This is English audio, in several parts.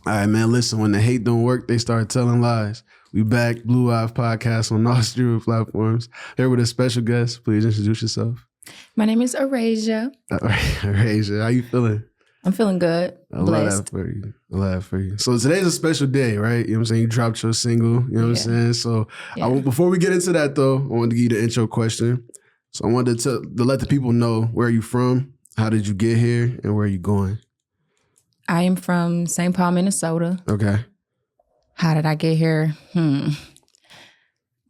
All right, man, listen, when the hate don't work, they start telling lies. We back, Blue Hill Podcast on all streaming platforms. Here with a special guest. Please introduce yourself. My name is Araeja. Araeja, how you feeling? I'm feeling good. Blessed. I laugh for you. So today's a special day, right? You know what I'm saying? You dropped your single, you know what I'm saying? So before we get into that, though, I wanted to give you the intro question. So I wanted to let the people know, where are you from? How did you get here? And where are you going? I am from St. Paul, Minnesota. Okay. How did I get here? My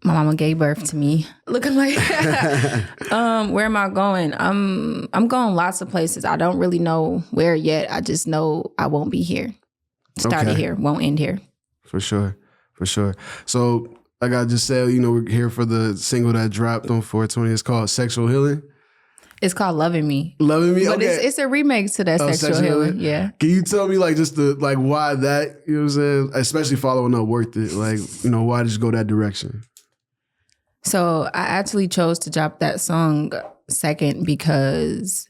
mama gave birth to me. Looking like where am I going? I'm going lots of places. I don't really know where yet. I just know I won't be here. Started here, won't end here. For sure. So like I just said, we're here for the single that dropped on 420. It's called Sexual Healing. It's called Loving Me. Loving Me? But okay. It's a remake to that Sexual Healing. Yeah. Can you tell me just why that, you know what I'm saying? Especially following up Worth It. Why did you go that direction? So I actually chose to drop that song second because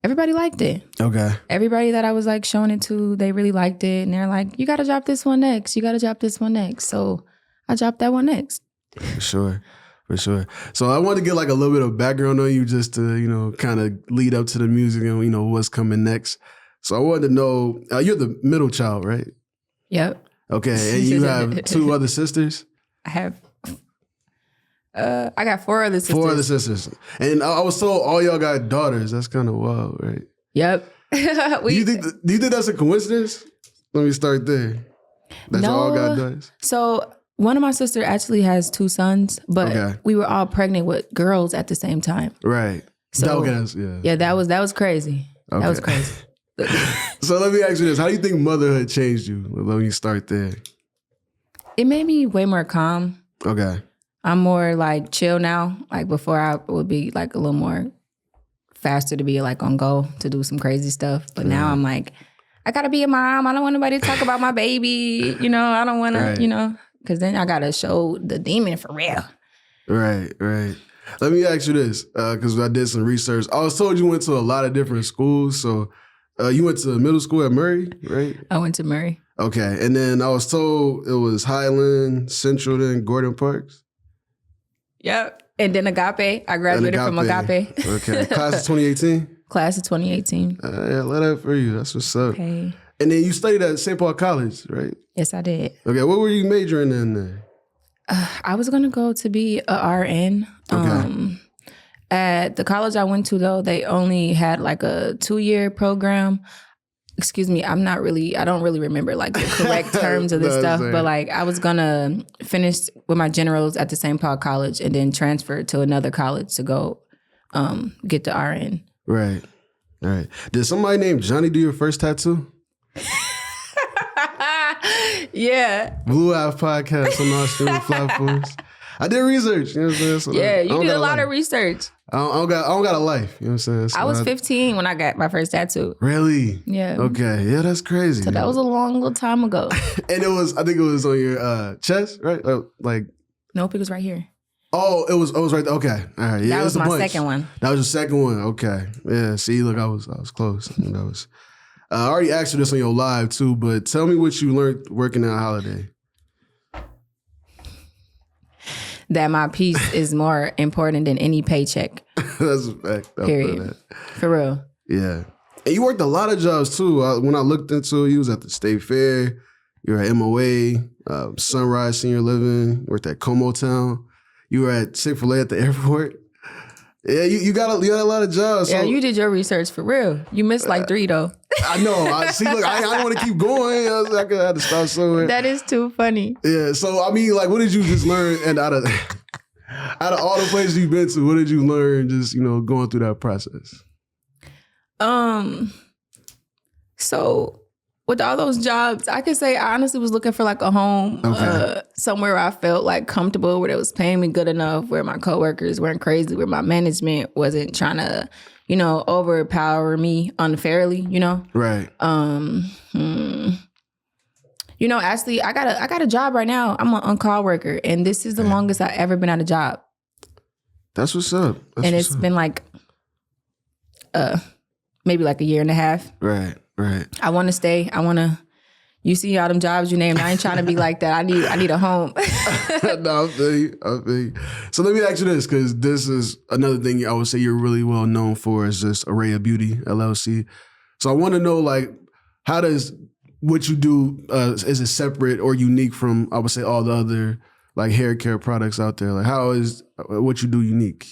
everybody liked it. Okay. Everybody that I was showing it to, they really liked it. And they're like, you got to drop this one next. You got to drop this one next. So I dropped that one next. For sure. So I wanted to get a little bit of background on you just to, kind of lead up to the music and, what's coming next. So I wanted to know, you're the middle child, right? Yep. Okay. And you have two other sisters? I got four other sisters. 4 other sisters. And I was told all y'all got daughters. That's kind of wild, right? Yep. Do you think that's a coincidence? Let me start there. That y'all all got daughters? So one of my sisters actually has 2 sons, but we were all pregnant with girls at the same time. Right. So that was crazy. Okay. That was crazy. So let me ask you this. How do you think motherhood changed you? Let me start there. It made me way more calm. Okay. I'm more chill now. Before I would be a little more faster to be on go to do some crazy stuff. But now I'm I gotta be a mom. I don't want nobody to talk about my baby. I don't want to, because then I gotta show the demon for real. Right. Let me ask you this, because I did some research. I was told you went to a lot of different schools. So you went to middle school at Murray, right? I went to Murray. Okay. And then I was told it was Highland, Central, then Gordon Parks. Yep. And then Agape. I graduated from Agape. Okay. Class of 2018? Class of 2018. Yeah, let that for you. That's what's up. Okay. And then you studied at St. Paul College, right? Yes, I did. Okay. What were you majoring in there? I was going to go to be a RN. Okay. At the college I went to, though, they only had a 2-year program. Excuse me, I don't really remember the correct terms of this stuff, but I was gonna finish with my generals at the St. Paul College and then transfer to another college to go get the RN. Right. Did somebody named Johnny do your first tattoo? Yeah. Blue Hill Podcast on all streaming platforms. I did research, you know what I'm saying? So yeah, you did a lot of research. I don't got a life, you know what I'm saying? So I was 15 when I got my first tattoo. Really? Yeah. Okay, yeah, that's crazy. So that was a long little time ago. And I think it was on your chest, right? Nope, it was right here. Oh, it was right there. Okay. All right. Yeah, that was my second one. That was your second one. Okay. Yeah, see, look, I was close. I already asked you this on your live too, but tell me what you learned working at Holiday. That my peace is more important than any paycheck. That's a fact. Period. For real. Yeah. And you worked a lot of jobs too. When I looked into it, you was at the State Fair, you were at MOA, Sunrise Senior Living, worked at Como Town, you were at Chick-fil-A at the airport. Yeah, you got a lot of jobs. Yeah, so. You did your research for real. You missed 3 though. I know. I don't want to keep going. I had to stop somewhere. That is too funny. Yeah. So I mean, what did you just learn? And out of all the places you've been to, what did you learn? Just going through that process. So with all those jobs, I can say I honestly was looking for a home, somewhere where I felt comfortable, where it was paying me good enough, where my coworkers weren't crazy, where my management wasn't trying to, overpower me unfairly, Right. Actually, I got a job right now. I'm an on-call worker, and this is the longest I've ever been at a job. That's what's up. It's been maybe a year and a half. Right. I want to stay. I want to, you see all them jobs you named. I ain't trying to be like that. I need a home. No, I feel you. So let me ask you this, because this is another thing I would say you're really well known for is just Araeja Beauty LLC. So I want to know, like, how does what you do, is it separate or unique from, I would say, all the other like hair care products out there? Like, how is what you do unique?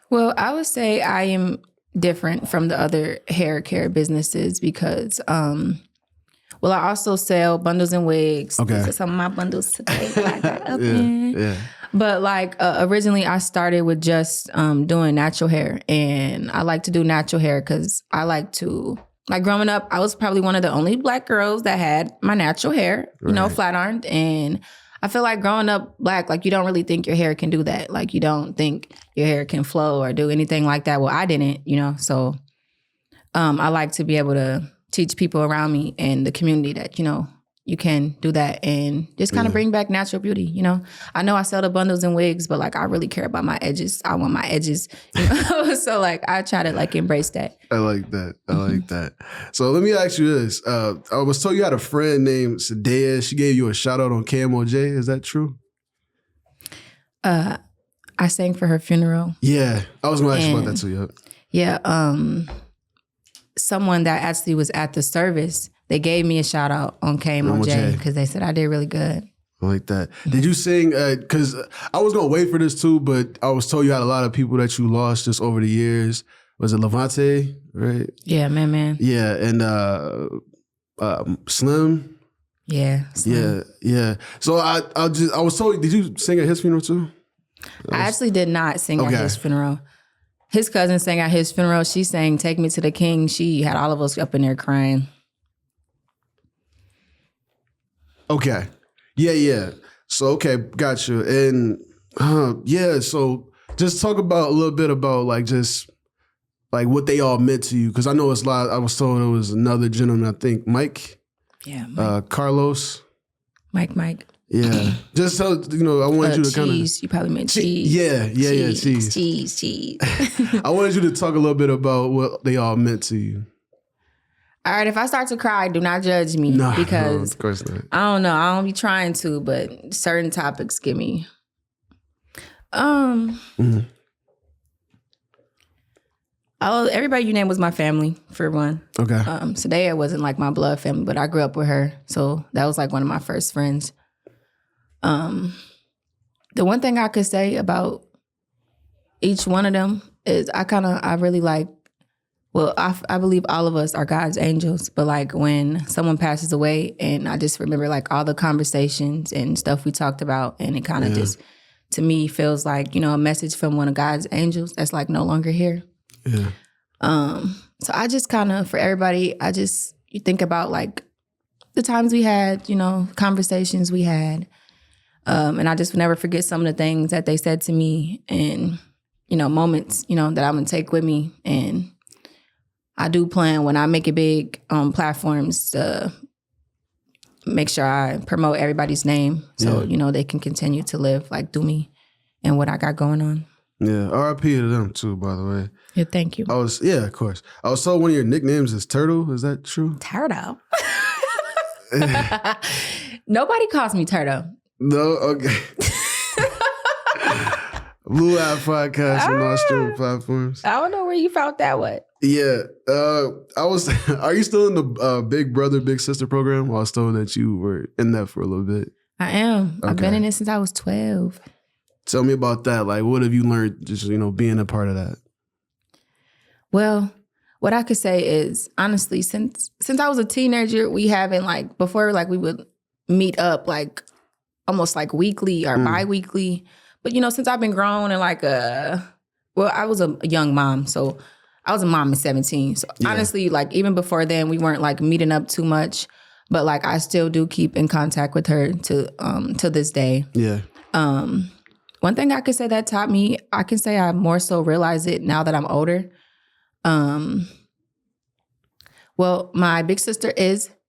Well, I would say I am different from the other hair care businesses because, well, I also sell bundles and wigs. Okay. These are some of my bundles today that I got up in. Yeah. But like originally I started with just doing natural hair, and I like to do natural hair because I like to, like growing up, I was probably one of the only Black girls that had my natural hair, you know, flat ironed. And I feel like growing up Black, like you don't really think your hair can do that. Like you don't think your hair can flow or do anything like that. Well, I didn't, you know, so I like to be able to teach people around me and the community that, you know, you can do that and just kind of bring back natural beauty, you know. I know I sell the bundles and wigs, but like I really care about my edges. I want my edges, you know? So like I try to like embrace that. I like that. I like that. So let me ask you this. I was told you had a friend named Sadea. She gave you a shout out on KMOJ. Is that true? I sang for her funeral. Yeah. I was going to ask you about that too. Yeah. Someone that actually was at the service, they gave me a shout out on KMOJ because they said I did really good. I like that. Did you sing, because I was going to wait for this too, but I was told you had a lot of people that you lost just over the years. Was it Levante, right? Yeah, man. Yeah, and Slim. Yeah, Slim. Yeah. So I was told, did you sing at his funeral too? I actually did not sing at his funeral. His cousin sang at his funeral. She sang "Take Me to the King." She had all of us up in there crying. Okay. Yeah. So, okay, gotcha. And, so just talk about a little bit about, like, just, like, what they all meant to you. Because I know it's a lot. I was told it was another gentleman, I think, Mike. Yeah, Mike. Carlos. Mike. Yeah. Just tell, you know, I wanted you to kind of. Cheese. You probably meant cheese. Yeah, cheese. Cheese. I wanted you to talk a little bit about what they all meant to you. All right, if I start to cry, do not judge me because of course not. I don't know. I don't be trying to, but certain topics give me. Everybody you named was my family, for one. Okay. Sadea wasn't like my blood family, but I grew up with her, so that was like one of my first friends. The one thing I could say about each one of them is I really like. Well, I believe all of us are God's angels, but like when someone passes away and I just remember like all the conversations and stuff we talked about, and it kind of just, to me, feels like, you know, a message from one of God's angels that's like no longer here. Yeah. So I just kind of, for everybody, you think about like the times we had, you know, conversations we had. And I just would never forget some of the things that they said to me and, you know, moments, you know, that I'm going to take with me. And I do plan when I make it big on platforms to make sure I promote everybody's name so, you know, they can continue to live like through me and what I got going on. Yeah, R.I.P. to them too, by the way. Yeah, thank you. Of course. I was told one of your nicknames is Turtle. Is that true? Turtle? Nobody calls me Turtle. No? Okay. Bluehill podcast on all streaming platforms. I don't know where you found that one. Yeah. Are you still in the Big Brother, Big Sister program? I was told that you were in that for a little bit. I am. Okay. I've been in it since I was 12. Tell me about that. Like, what have you learned just, you know, being a part of that? Well, what I could say is, honestly, since I was a teenager, we haven't, like, before, like, we would meet up, like, almost, like, weekly or bi-weekly. But, you know, since I've been grown and, like, I was a young mom, so I was a mom at 17. So, honestly, like, even before then, we weren't, like, meeting up too much. But, like, I still do keep in contact with her to this day. Yeah. One thing I could say that taught me, I can say I more so realize it now that I'm older. Well, my big sister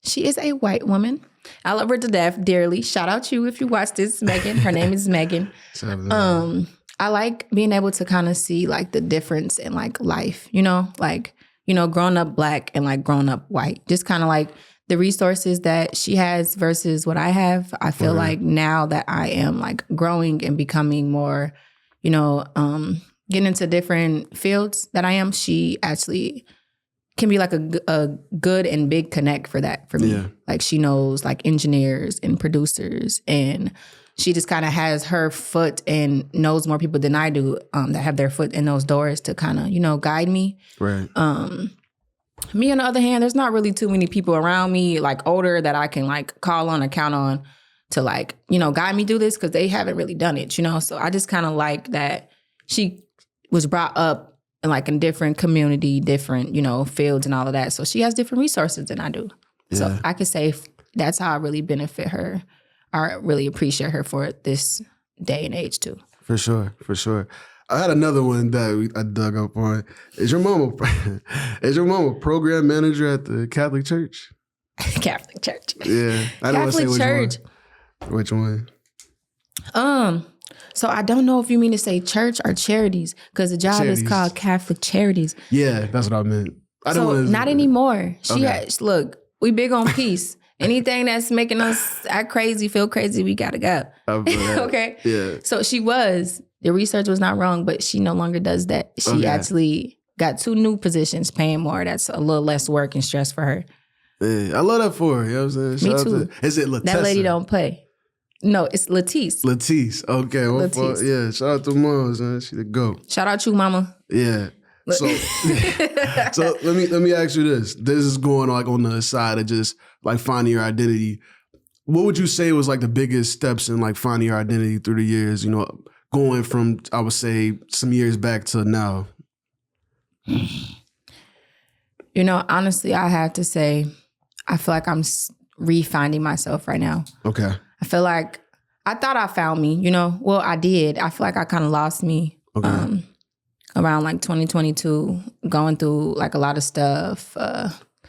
she is a white woman. I love her to death dearly. Shout out you if you watch this, Megan. Her name is Megan. I like being able to kind of see like the difference in like life, you know, like, you know, growing up Black and like growing up white, just kind of like the resources that she has versus what I have, I feel like now that I am like growing and becoming more, you know, getting into different fields that I am, she actually can be like a good and big connect for that for me. Yeah. Like she knows like engineers and producers, and she just kind of has her foot and knows more people than I do that have their foot in those doors to kind of, you know, guide me. Right. Me, on the other hand, there's not really too many people around me, like older, that I can like call on or count on to like, you know, guide me through this because they haven't really done it, you know? So I just kind of like that she was brought up in like a different community, different, you know, fields and all of that. So she has different resources than I do. Yeah. So I could say that's how I really benefit her. I really appreciate her for this day and age too. For sure, for sure. I had another one that I dug up on. Is your mom a program manager at the Catholic Church? Catholic Church. Yeah. I don't want to say which one. So I don't know if you mean to say church or charities, because the job is called Catholic Charities. Yeah, that's what I meant. Not anymore. Look, we big on peace. Anything that's making us act crazy, feel crazy, we gotta go. Okay? Yeah. So the research was not wrong, but she no longer does that. She actually got 2 new positions paying more. That's a little less work and stress for her. Yeah, I love that for her. You know what I'm saying? Me too. Is it Latessa? That lady don't play. No, it's Latisse. Latisse. Okay. Latisse. Yeah, shout out to moms, man. She the GOAT. Shout out you, mama. Yeah. So let me ask you this. This is going like on the side of just like finding your identity. What would you say was like the biggest steps in like finding your identity through the years, you know, going from, I would say, some years back to now? You know, honestly, I have to say, I feel like I'm re-finding myself right now. Okay. I feel like I thought I found me, you know. Well, I did. I feel like I kind of lost me. Okay. Around like 2022, going through like a lot of stuff,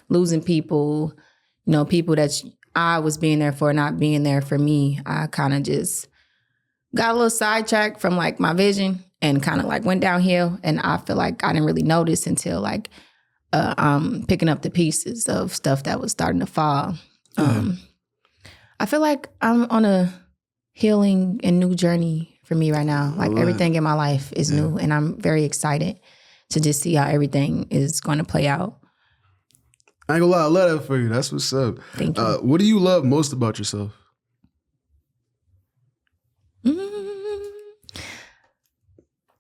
losing people, you know, people that I was being there for, not being there for me. I kind of just got a little sidetracked from like my vision and kind of like went downhill. And I feel like I didn't really notice until like I'm picking up the pieces of stuff that was starting to fall. I feel like I'm on a healing and new journey for me right now. Like everything in my life is new, and I'm very excited to just see how everything is going to play out. I ain't gonna lie, I love that for you. That's what's up. Thank you. What do you love most about yourself?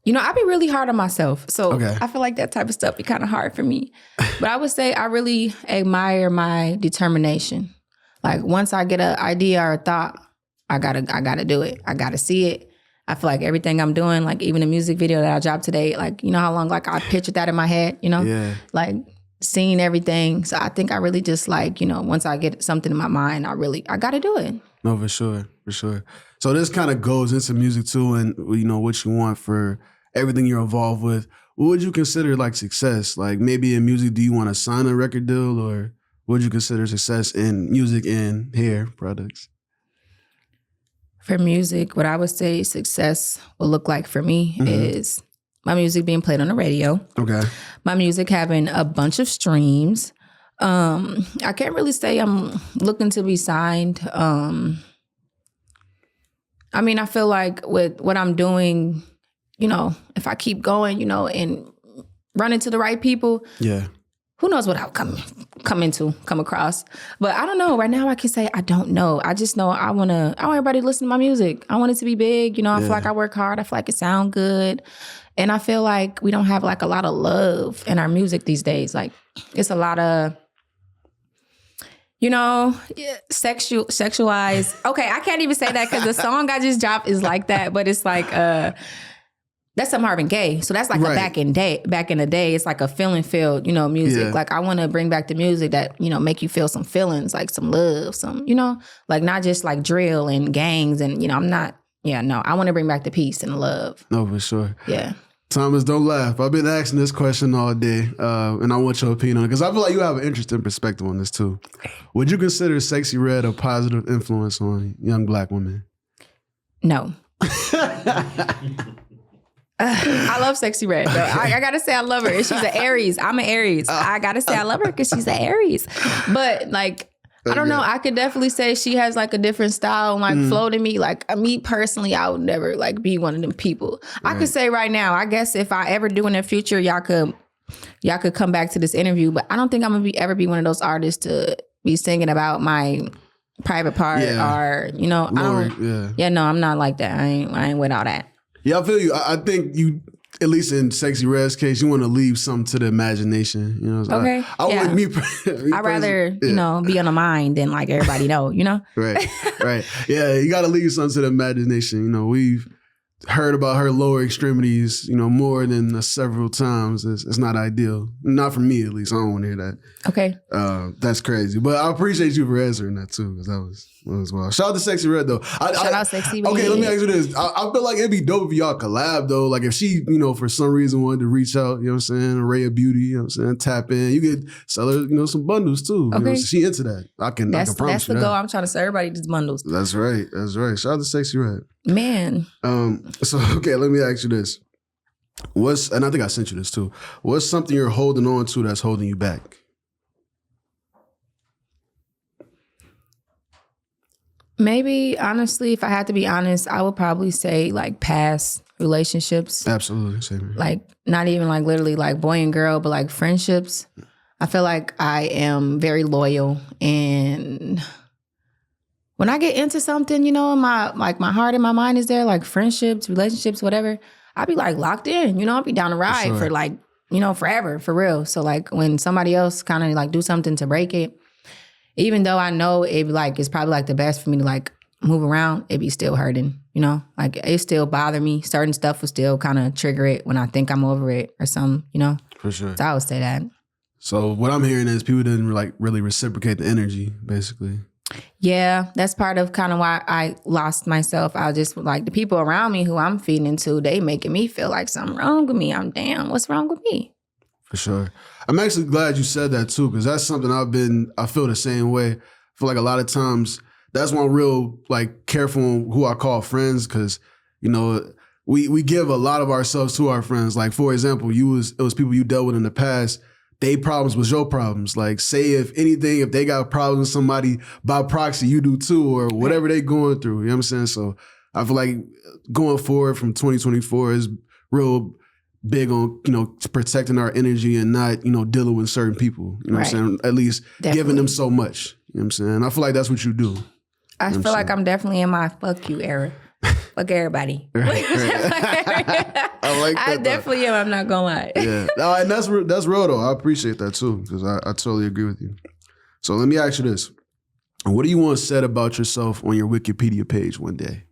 You know, I be really hard on myself. So I feel like that type of stuff be kind of hard for me. But I would say I really admire my determination. Like once I get an idea or a thought, I gotta do it. I gotta see it. I feel like everything I'm doing, like even the music video that I dropped today, like, you know how long like I pictured that in my head, you know? Yeah. Like seeing everything. So I think I really just like, you know, once I get something in my mind, I gotta do it. No, for sure. For sure. So this kind of goes into music too, and you know, what you want for everything you're involved with. What would you consider like success? Like maybe in music, do you want to sign a record deal, or what would you consider success in music and hair products? For music, what I would say success will look like for me is my music being played on the radio. Okay. My music having a bunch of streams. I can't really say I'm looking to be signed. I mean, I feel like with what I'm doing, you know, if I keep going, you know, and run into the right people, who knows what I'll come across. But I don't know. Right now I can say I don't know. I just know I want everybody to listen to my music. I want it to be big. You know, I feel like I work hard. I feel like it sound good. And I feel like we don't have like a lot of love in our music these days. Like it's a lot of, you know, sexualized. Okay, I can't even say that because the song I just dropped is like that. But it's like, that's some Marvin Gaye. So that's like a back in the day, it's like a feeling-filled, you know, music. Yeah. Like I want to bring back the music that, you know, make you feel some feelings, like some love, some, you know, like not just like drill and gangs and, you know, I want to bring back the peace and the love. No, for sure. Yeah. Thomas, don't laugh. I've been asking this question all day, and I want your opinion on it because I feel like you have an interesting perspective on this too. Would you consider Sexy Red a positive influence on young Black women? No. I love Sexy Red. Though. I gotta say I love her. She's an Aries. I'm an Aries. I gotta say I love her because she's an Aries. But like, I don't know. I could definitely say she has like a different style and like flow to me. Like me personally, I would never like be one of them people. I could say right now, I guess if I ever do in the future, y'all could come back to this interview. But I don't think I'm gonna ever be one of those artists to be singing about my private part or I don't. Yeah, no, I'm not like that. I ain't with all that. Yeah, I feel you. I think you. At least in Sexy Red's case, you want to leave something to the imagination. You know, okay. I want me. I'd rather be on the mind than like everybody know. You know. Right. Yeah, you got to leave something to the imagination. You know, we've heard about her lower extremities. You know, more than several times. It's not ideal. Not for me, at least. I don't want to hear that. Okay. That's crazy. But I appreciate you for answering that too, because that was wild. Shout out to Sexy Red though. Shout out Sexy Red. Okay, let me ask you this. I feel like it'd be dope if y'all collab though. Like if she, for some reason wanted to reach out, you know what I'm saying, Araeja Beauty, you know what I'm saying, tap in. You could sell her, some bundles too. Okay. You know, she into that. I can promise you that's the goal. I'm trying to sell everybody these bundles. That's right. Shout out to Sexy Red. Man. So okay, let me ask you this. And I think I sent you this too. What's something you're holding on to that's holding you back? Maybe, honestly, if I had to be honest, I would probably say like past relationships. Absolutely. Same here. Like not even like literally like boy and girl, but like friendships. I feel like I am very loyal, and when I get into something, my heart and my mind is there, like friendships, relationships, whatever, I'll be like locked in, I'll be down the ride for like, forever, for real. So like when somebody else kind of like do something to break it, even though I know it's probably like the best for me to like move around, it be still hurting, like it still bother me. Certain stuff will still kind of trigger it when I think I'm over it or something, For sure. So I would say that. So what I'm hearing is people didn't like really reciprocate the energy, basically. Yeah, that's part of kind of why I lost myself. I just like the people around me who I'm feeding into, they making me feel like something wrong with me. I'm damn, what's wrong with me? For sure. I'm actually glad you said that too, because that's something I feel the same way. I feel like a lot of times that's why I'm real like careful on who I call friends, because, we give a lot of ourselves to our friends. Like, for example, it was people you dealt with in the past. They problems was your problems. Like, say if they got problems with somebody by proxy, you do too, or whatever they going through. You know what I'm saying? So I feel like going forward from 2024 is real big on, protecting our energy and not, dealing with certain people. You know what I'm saying? At least giving them so much. You know what I'm saying? I feel like that's what you do. I feel like I'm definitely in my fuck you era. Fuck everybody. Right. I like that. I definitely am. I'm not gonna lie. Yeah, no, and that's real though. I appreciate that too, because I totally agree with you. So let me ask you this: what do you want said about yourself on your Wikipedia page one day?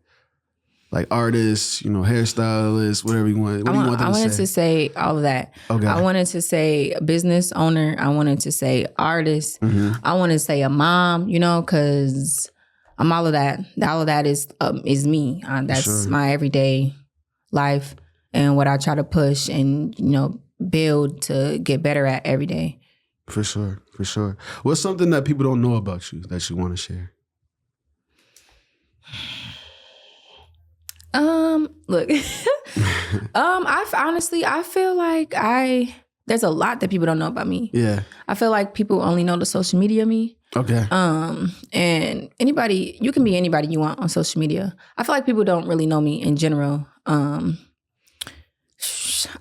Like artist, hairstylist, whatever you want. What do you want them to say? I wanted to say all of that. Okay. I wanted to say business owner. I wanted to say artist. Mm-hmm. I want to say a mom. Because I'm all of that. All of that is me. That's my everyday life and what I try to push and build to get better at every day. For sure. What's something that people don't know about you that you want to share? Look, I feel like there's a lot that people don't know about me. Yeah. I feel like people only know the social media me. Okay. And you can be anybody you want on social media. I feel like people don't really know me in general.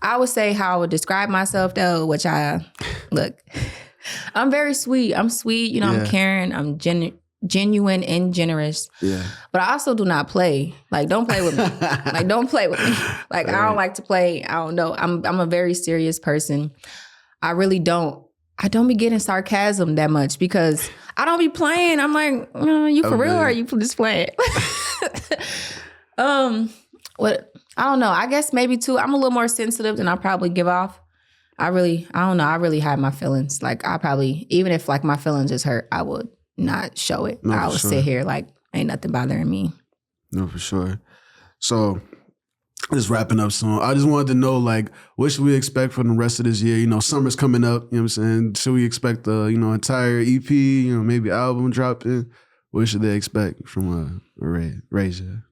I would say how I would describe myself though, I'm very sweet. I'm sweet, I'm caring, I'm genuine and generous. Yeah. But I also do not play. Like, don't play with me. Don't play with me. I don't like to play. I don't know. I'm a very serious person. I really don't. I don't be getting sarcasm that much because I don't be playing. I'm like, you for real or are you just playing? What? I don't know. I guess maybe too, I'm a little more sensitive than I probably give off. I don't know. I really hide my feelings. Like even if like my feelings is hurt, I would not show it. No, I would sit here like ain't nothing bothering me. No, for sure. So just wrapping up soon. I just wanted to know, like, what should we expect from the rest of this year? Summer's coming up, you know what I'm saying? Should we expect the, entire EP, maybe album dropping? What should they expect from Araeja?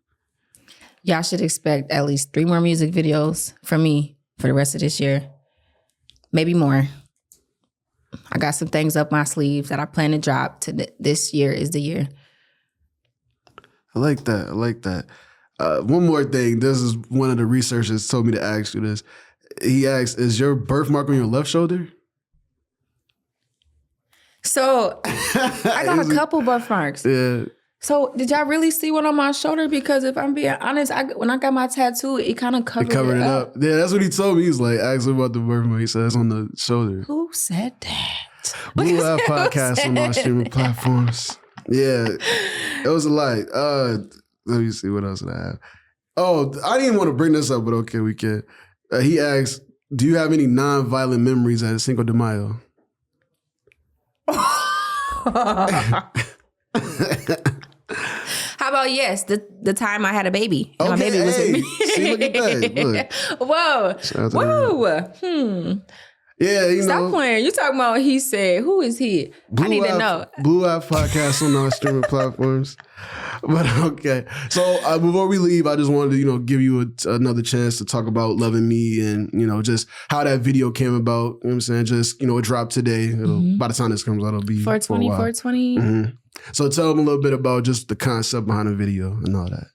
Y'all should expect at least 3 more music videos from me for the rest of this year. Maybe more. I got some things up my sleeves that I plan to drop. This year is the year. I like that. One more thing. This is one of the researchers told me to ask you this. He asked, is your birthmark on your left shoulder? So I got a couple birthmarks. Yeah. So did y'all really see one on my shoulder? Because if I'm being honest, when I got my tattoo, it kind of covered it up. Yeah, that's what he told me. He's like, ask him about the birthmark. He said it's on the shoulder. Who said that? Bluehill podcast on all streaming platforms. Yeah, it was a lot. Let me see, what else did I have? Oh, I didn't want to bring this up, but okay, we can. He asked, do you have any non-violent memories at Cinco de Mayo? How about yes, the time I had a baby and my baby was with me. See, look at that. Look. Whoa. Yeah, Stop playing. You talking about he said. Who is he? I need to know. Bluehill podcast on all streaming platforms. But okay. So before we leave, I just wanted to, give you another chance to talk about Loving Me and, just how that video came about. You know what I'm saying? Just, it dropped today. By the time this comes out, it'll be 420. 420. Mm-hmm. So tell them a little bit about just the concept behind the video and all that.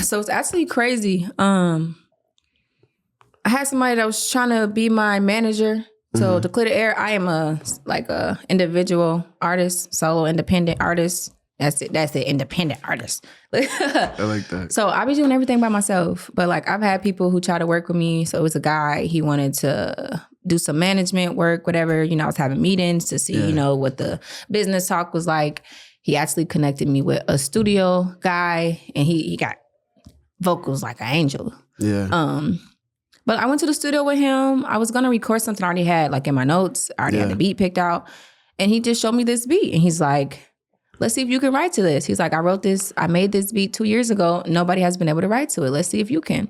So it's actually crazy. I had somebody that was trying to be my manager. So to clear the air, I am a individual artist, solo independent artist. That's it, independent artist. I like that. So I be doing everything by myself. But I've had people who try to work with me. So it was a guy, he wanted to do some management work, whatever. I was having meetings to see, what the business talk was like. He actually connected me with a studio guy and he got vocals like an angel. Yeah. But I went to the studio with him. I was going to record something I already had, in my notes. I already had the beat picked out. And he just showed me this beat. And he's like, let's see if you can write to this. He's like, I made this beat 2 years ago. Nobody has been able to write to it. Let's see if you can.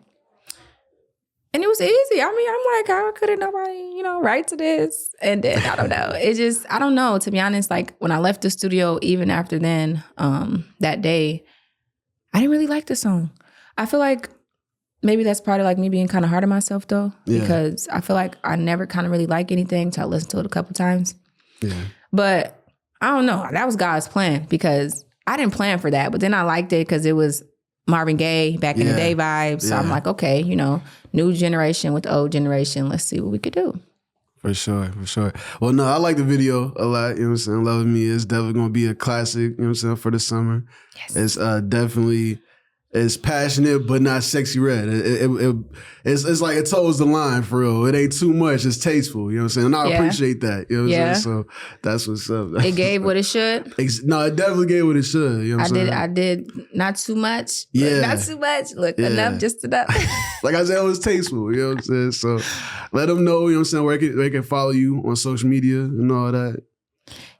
And it was easy. I mean, I'm like, how couldn't nobody, write to this? And then, I don't know. I don't know. To be honest, when I left the studio, even after then, that day, I didn't really like the song. I feel like maybe that's part of me being kind of hard on myself though, because I feel like I never kind of really like anything till I listened to it a couple times. Yeah. But I don't know. That was God's plan because I didn't plan for that. But then I liked it because it was Marvin Gaye back in the day vibes. So I'm like, okay, new generation with the old generation. Let's see what we could do. For sure. Well, no, I like the video a lot. You know what I'm saying? Loving Me is definitely going to be a classic, you know what I'm saying, for the summer. Yes. It's definitely... It's passionate, but not sexy red. It's like it toes the line for real. It ain't too much. It's tasteful. You know what I'm saying? And I appreciate that. You know what I'm saying? So that's what's up. It gave what it should? No, it definitely gave what it should. You know what I'm saying? I did not too much. Yeah. Not too much. Look, enough, just enough. Like I said, it was tasteful. You know what I'm saying? So let them know, you know what I'm saying, where they can follow you on social media and all that.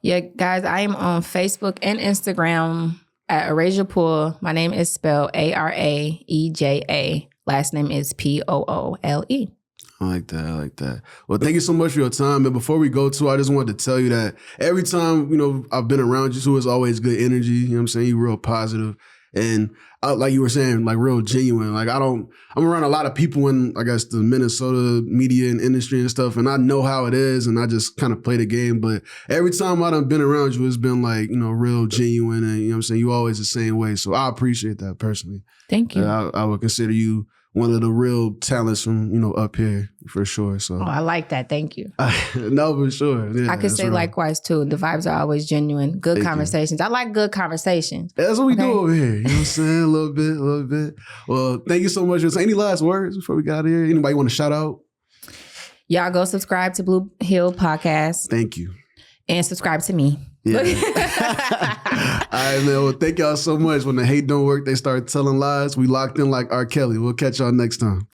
Yeah, guys, I am on Facebook and Instagram at Araeja Poole. My name is spelled Araeja. Last name is Poole. I like that. Well, thank you so much for your time. And before we go I just wanted to tell you that every time, I've been around you, too, it's always good energy. You know what I'm saying? You're real positive. And like you were saying, real genuine. I'm around a lot of people in, I guess, the Minnesota media and industry and stuff. And I know how it is. And I just kind of play the game. But every time I done been around you, it's been real genuine. And, you know what I'm saying? You always the same way. So I appreciate that personally. Thank you. I would consider you one of the real talents from, up here for sure. So I like that. Thank you. No, for sure. Yeah, I could say likewise too. The vibes are always genuine. Good conversations. I like good conversations. That's what we do over here. You know what I'm saying? A little bit. Well, thank you so much. Any last words before we got here? Anybody want to shout out? Y'all go subscribe to Bluehill Podcast. Thank you. And subscribe to me. Yeah. All right, man. Well, thank y'all so much. When the hate don't work, they start telling lies. We locked in like R. Kelly. We'll catch y'all next time.